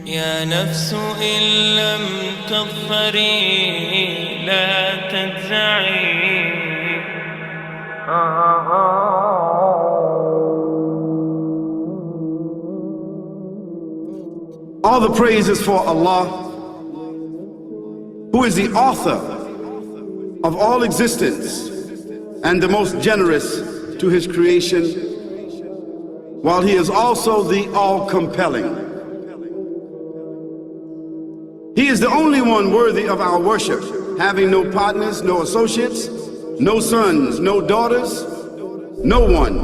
يا نفس إن لم تظفري لا تجزعي. All the praise is for Allah, who is the author of all existence and the most generous to his creation, while he is also the all-compelling. He is the only one worthy of our worship, having no partners, no associates, no sons, no daughters, no one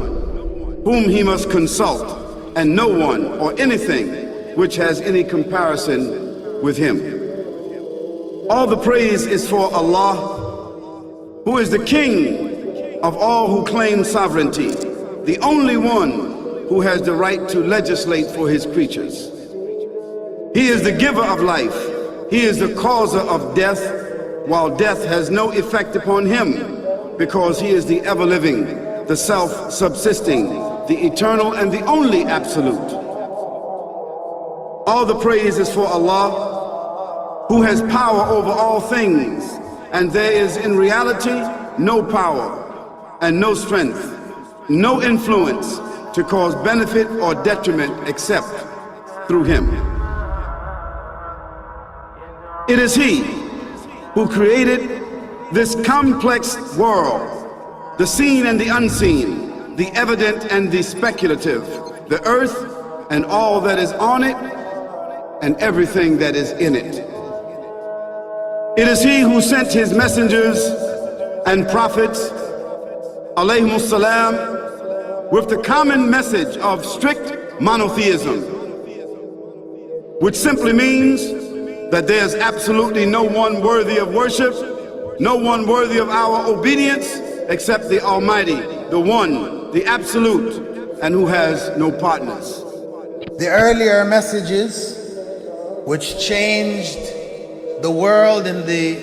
whom he must consult, and no one or anything which has any comparison with him. All the praise is for Allah, who is the King of all who claim sovereignty, the only one who has the right to legislate for his creatures. He is the giver of life. He is the causer of death, while death has no effect upon him, because he is the ever-living, the self-subsisting, the eternal and the only absolute. All the praise is for Allah, who has power over all things, and there is in reality no power and no strength, no influence to cause benefit or detriment except through him. It is he who created this complex world, the seen and the unseen, the evident and the speculative, the earth and all that is on it and everything that is in it. It is he who sent his messengers and prophets, alayhimus salam, with the common message of strict monotheism, which simply means that there's absolutely no one worthy of worship, no one worthy of our obedience except the Almighty, the One, the Absolute, and who has no partners. The earlier messages which changed the world in the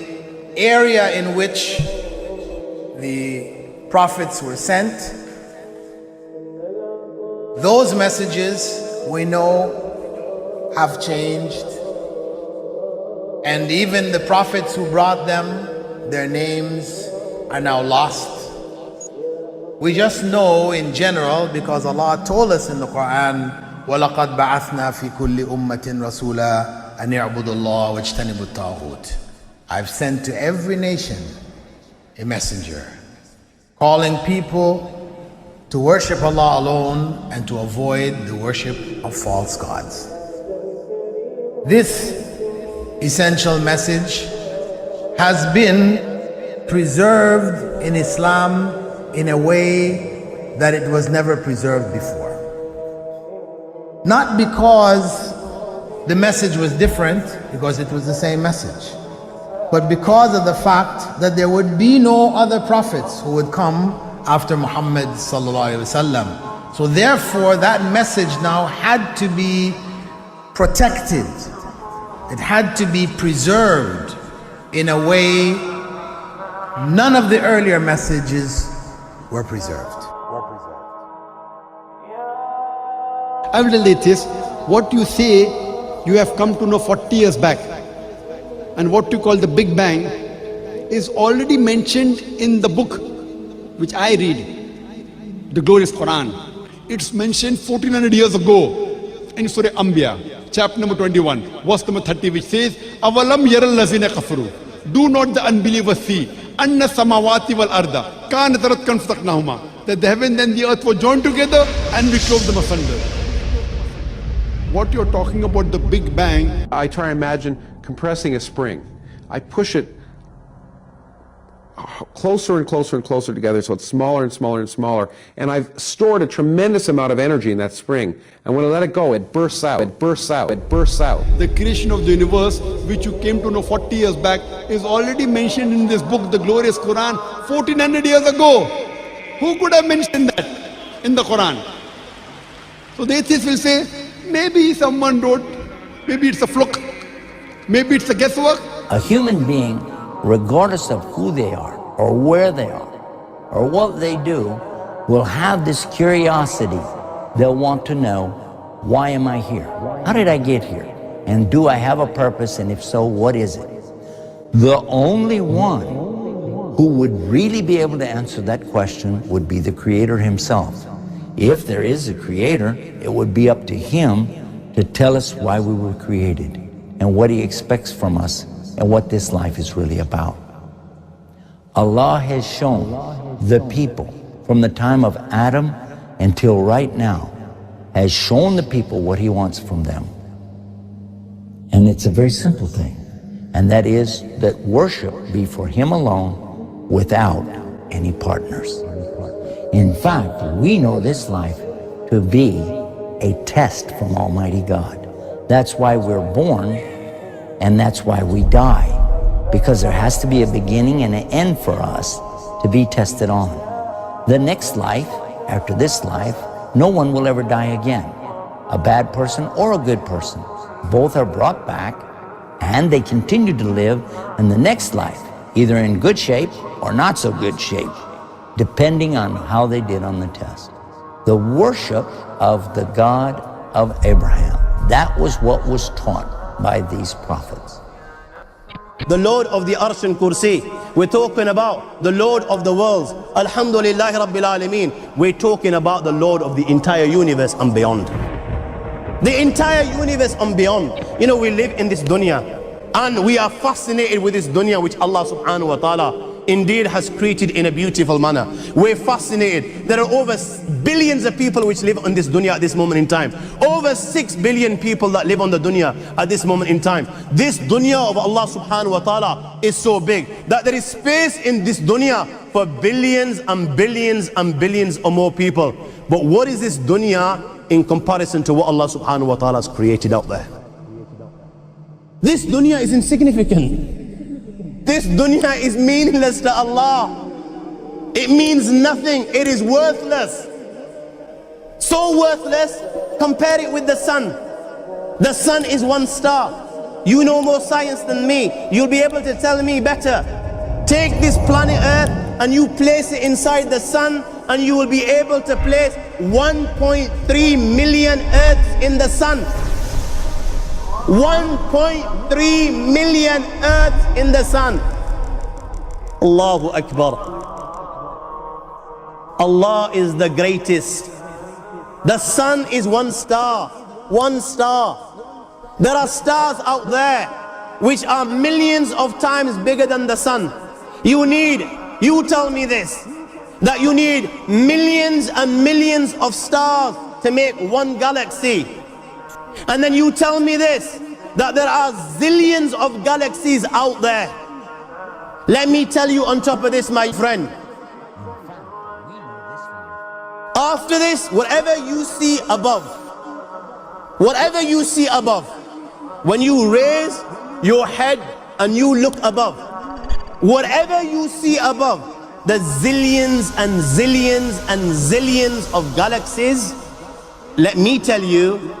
area in which the prophets were sent, those messages we know have changed. And even the prophets who brought them, their names are now lost. We just know in general because Allah told us in the Quran, وَلَقَدْ بَعَثْنَا فِي كُلِّ أُمَّةٍ رَسُولًا أَنْ يَعْبُدُوا اللَّهَ وَاجْتَنِبُوا الطَّاغُوتَ. I've sent to every nation a messenger, calling people to worship Allah alone and to avoid the worship of false gods. This essential message has been preserved in Islam in a way that it was never preserved before. Not because the message was different, because it was the same message, but because of the fact that there would be no other prophets who would come after Muhammad sallallahu alaihi wasallam. So therefore that message now had to be protected. It had to be preserved in a way none of the earlier messages were preserved. Evidently, what you say you have come to know 40 years back, and what you call the Big Bang is already mentioned in the book which I read, the glorious Quran. It's mentioned 1400 years ago in Surah Anbiya, chapter number 21, verse number 30, which says, Avalam yaral lazina kafaru. Do not the unbelievers see anna samawati wal arda kanat ratkan fataqnahuma, that the heaven and the earth were joined together and we clove them asunder. What you're talking about, the Big Bang, I try to imagine compressing a spring. I push it closer and closer and closer together, so it's smaller and smaller and smaller. And I've stored a tremendous amount of energy in that spring. And when I let it go, it bursts out, it bursts out, it bursts out. The creation of the universe, which you came to know 40 years back, is already mentioned in this book, the glorious Quran, 1400 years ago. Who could have mentioned that in the Quran? So the atheists will say, maybe someone wrote, maybe it's a fluke, maybe it's a guesswork. A human being, regardless of who they are, or where they are, or what they do, will have this curiosity. They'll want to know, why am I here? How did I get here? And do I have a purpose? And if so, what is it? The only one who would really be able to answer that question would be the Creator himself. If there is a Creator, it would be up to Him to tell us why we were created and what He expects from us and what this life is really about. Allah has shown the people from the time of Adam until right now, has shown the people what He wants from them. And it's a very simple thing, and that is that worship be for Him alone without any partners. In fact, we know this life to be a test from Almighty God. That's why we're born, and that's why we die, because there has to be a beginning and an end for us to be tested on. The next life, after this life, no one will ever die again, a bad person or a good person. Both are brought back, and they continue to live in the next life, either in good shape or not so good shape, depending on how they did on the test. The worship of the God of Abraham, that was what was taught by these prophets. The Lord of the Arsh and Kursi. We're talking about the Lord of the worlds. Alhamdulillah Rabbil Alameen. We're talking about the Lord of the entire universe and beyond. The entire universe and beyond. You know, we live in this dunya, and we are fascinated with this dunya which Allah subhanahu wa ta'ala indeed has created in a beautiful manner. We're fascinated. There are over billions of people which live on this dunya at this moment in time. Over 6 billion people that live on the dunya at this moment in time. This dunya of Allah subhanahu wa ta'ala is so big that there is space in this dunya for billions and billions and billions or more people. But what is this dunya in comparison to what Allah subhanahu wa ta'ala has created out there? This dunya is insignificant. This dunya is meaningless to Allah. It means nothing. It is worthless. So worthless, compare it with the sun. The sun is one star. You know more science than me. You'll be able to tell me better. Take this planet Earth and you place it inside the sun, and you will be able to place 1.3 million Earths in the sun. 1.3 million Earths in the sun. Allahu Akbar. Allah is the greatest. The sun is one star. One star. There are stars out there which are millions of times bigger than the sun. You tell me this, that you need millions and millions of stars to make one galaxy. And then you tell me this, that there are zillions of galaxies out there. Let me tell you on top of this, my friend. After this, whatever you see above, when you raise your head and you look above, whatever you see above, the zillions and zillions and zillions of galaxies, let me tell you,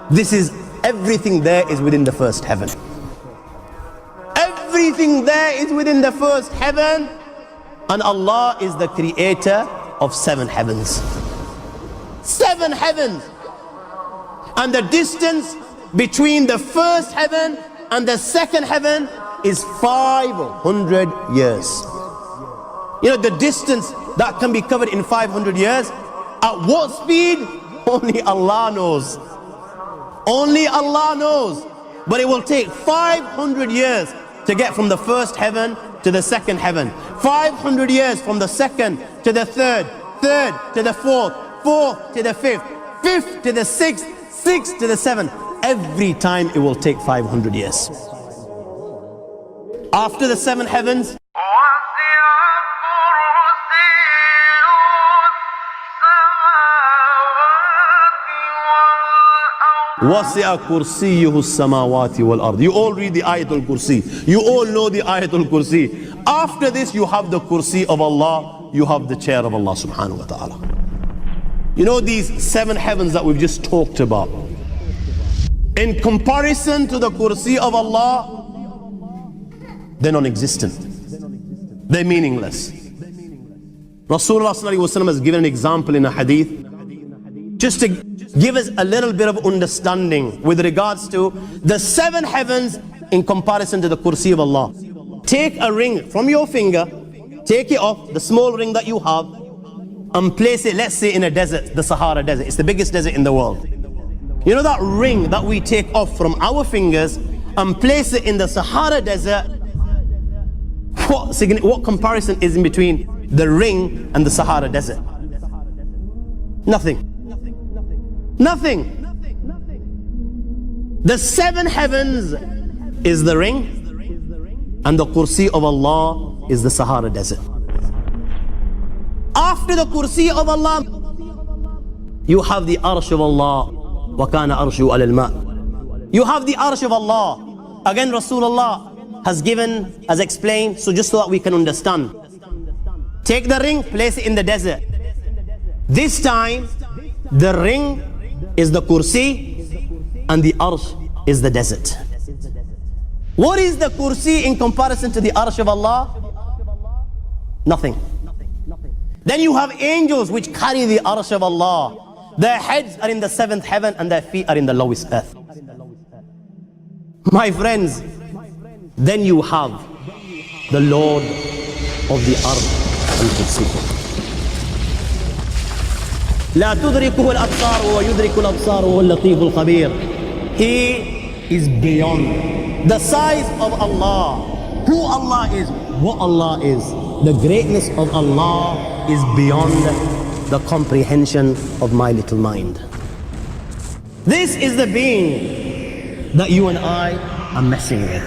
this is everything there is within the first heaven. Everything there is within the first heaven, and Allah is the creator of 7 heavens. 7 heavens. And the distance between the first heaven and the second heaven is 500 years. You know, the distance that can be covered in 500 years, at what speed? Only Allah knows. Only Allah knows. But it will take 500 years to get from the first heaven to the second heaven. 500 years from the second to the third, third to the fourth, fourth to the fifth, fifth to the sixth, sixth to the seventh. Every time it will take 500 years. After the 7 heavens, وَسِعَ كُرْسِيُّهُ السَّمَاوَاتِ وَالْأَرْضِ. You all read the Ayatul Kursi. You all know the Ayatul Kursi. After this, you have the Kursi of Allah. You have the chair of Allah subhanahu wa ta'ala. You know these 7 heavens that we've just talked about, in comparison to the Kursi of Allah, they're non-existent. They're meaningless. Rasulullah sallallahu alaihi wasallam has given an example in a hadith just to give us a little bit of understanding with regards to the 7 heavens in comparison to the Kursi of Allah. Take a ring from your finger, take it off, the small ring that you have, and place it, let's say, in a desert, the Sahara Desert. It's the biggest desert in the world. You know that ring that we take off from our fingers and place it in the Sahara Desert? What comparison is in between the ring and the Sahara Desert? Nothing. Nothing. The 7 heavens is the ring, and the Kursi of Allah is the Sahara Desert. After the Kursi of Allah, you have the Arsh of Allah. وَكَانَ أَرْشُهُ عَلَى الْمَاءِ. You have the Arsh of Allah. Again, Rasulullah has explained, so just so that we can understand. Take the ring, place it in the desert. This time, the ring is the Kursi and the Arsh is the desert. What is the Kursi in comparison to the Arsh of Allah? Nothing. Then you have angels which carry the Arsh of Allah. Their heads are in the 7th heaven and their feet are in the lowest earth. My friends, then you have the Lord of the Arsh al-Kursi. لا تدركه الأبصار ويدرك الأبصار وهو اللطيف الخبير. He is beyond the size of Allah, who Allah is, what Allah is. The greatness of Allah is beyond the comprehension of my little mind. This is the being that you and I are messing with.